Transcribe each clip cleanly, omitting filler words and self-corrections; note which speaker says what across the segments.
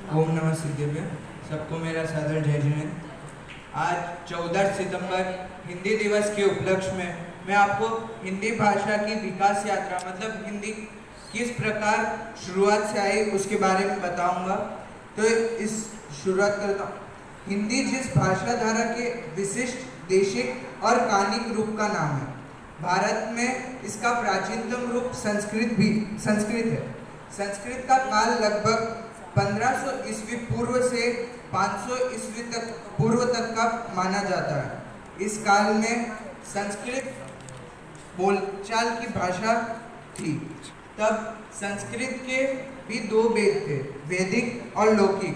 Speaker 1: ओम नमः सिद्धेभ्य। सबको मेरा सादर जय जय। आज 14 सितंबर हिंदी दिवस के उपलक्ष्य में मैं आपको हिंदी भाषा की विकास यात्रा मतलब हिंदी किस प्रकार शुरुआत से आई उसके बारे में बताऊंगा। तो इस शुरुआत करता हूँ। हिंदी जिस भाषा धारा के विशिष्ट देशिक और कानिक रूप का नाम है। भारत में इसका प्राचीनतम रूप संस्कृत है। संस्कृत का काल लगभग 1500 ईस्वी पूर्व से 500 ईस्वी तक पूर्व तक का माना जाता है। इस काल में संस्कृत बोलचाल की भाषा थी। तब संस्कृत के भी दो वेद थे, वैदिक और लौकिक।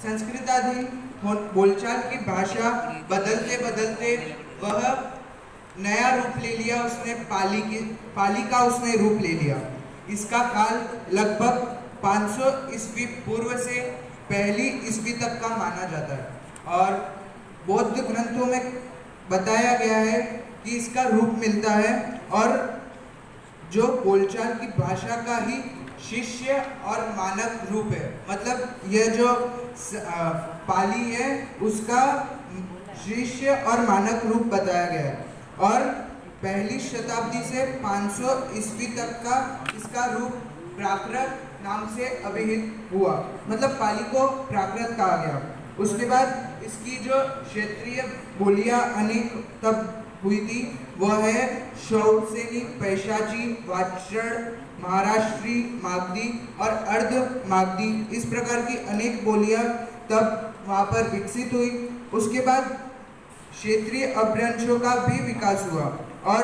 Speaker 1: संस्कृताधीन बोलचाल की भाषा बदलते बदलते वह नया रूप ले लिया। उसने पाली का उसने रूप ले लिया। इसका काल लगभग 500 ईस्वी पूर्व से पहली ईस्वी तक का माना जाता है और बौद्ध ग्रंथों में बताया गया है कि इसका रूप मिलता है और जो बोलचाल की भाषा का ही शिष्य और मानक रूप है। मतलब यह जो पाली है उसका शिष्य और मानक रूप बताया गया है और पहली शताब्दी से 500 ईस्वी तक का इसका रूप प्राकृत नाम से अभिहित हुआ। मतलब पाली को प्राकृत कहा गया। उसके बाद इसकी जो क्षेत्रीय बोलियां अनेक तब हुई थी वह है शौरसेनी, पैशाची, वाचड़, महाराष्ट्री, मागधी और अर्ध मागधी। इस प्रकार की अनेक बोलियां तब वहाँ पर विकसित हुई। उसके बाद क्षेत्रीय अपभ्रंशों का भी विकास हुआ और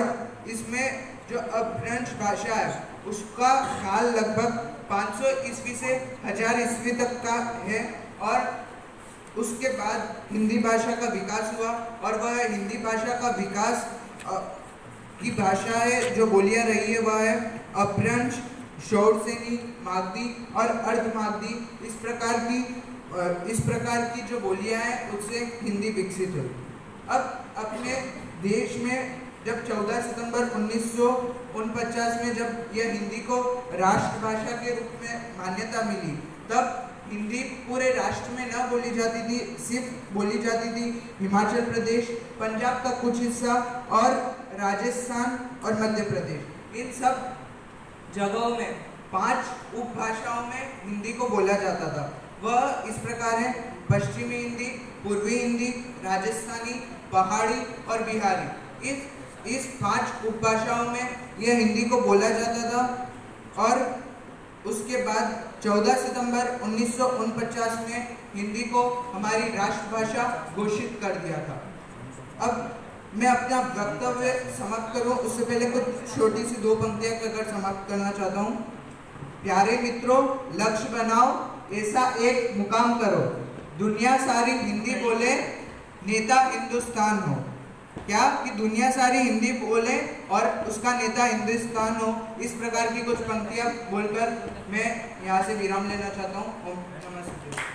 Speaker 1: इसमें जो अपभ्रंश भाषा है उसका काल लगभग 500 ईस्वी से 1000 ईस्वी तक का है और उसके बाद हिंदी भाषा का विकास हुआ और वह हिंदी भाषा का विकास की भाषा है जो बोलियां रही है वह है अपभ्रंश, शौरसेनी, मागधी और अर्धमागधी। इस प्रकार की जो बोलियां हैं उससे हिंदी विकसित हुई। अब अपने देश में जब 14 सितंबर 1949 में जब यह हिंदी को राष्ट्रभाषा के रूप में मान्यता मिली तब हिंदी पूरे राष्ट्र में न बोली जाती थी, सिर्फ बोली जाती थी हिमाचल प्रदेश, पंजाब का कुछ हिस्सा और राजस्थान और मध्य प्रदेश। इन सब जगहों में 5 उपभाषाओं में हिंदी को बोला जाता था। वह इस प्रकार है: पश्चिमी हिंदी, पूर्वी हिंदी, राजस्थानी, पहाड़ी और बिहारी। इस 5 उपभाषाओं में यह हिंदी को बोला जाता था और उसके बाद 14 सितंबर 1949 में हिंदी को हमारी राष्ट्रभाषा घोषित कर दिया था। अब मैं अपना वक्तव्य समाप्त करूं उससे पहले कुछ छोटी सी 2 पंक्तियां कहकर समाप्त करना चाहता हूं। प्यारे मित्रों, लक्ष्य बनाओ, ऐसा एक मुकाम करो, दुनिया सारी हिंदी बोले, नेता हिंदुस्तान हो। क्या कि दुनिया सारी हिंदी बोले और उसका नेता हिंदुस्तान हो। इस प्रकार की कुछ पंक्तियां बोलकर मैं यहाँ से विराम लेना चाहता हूँ। ओम नमः शिवाय।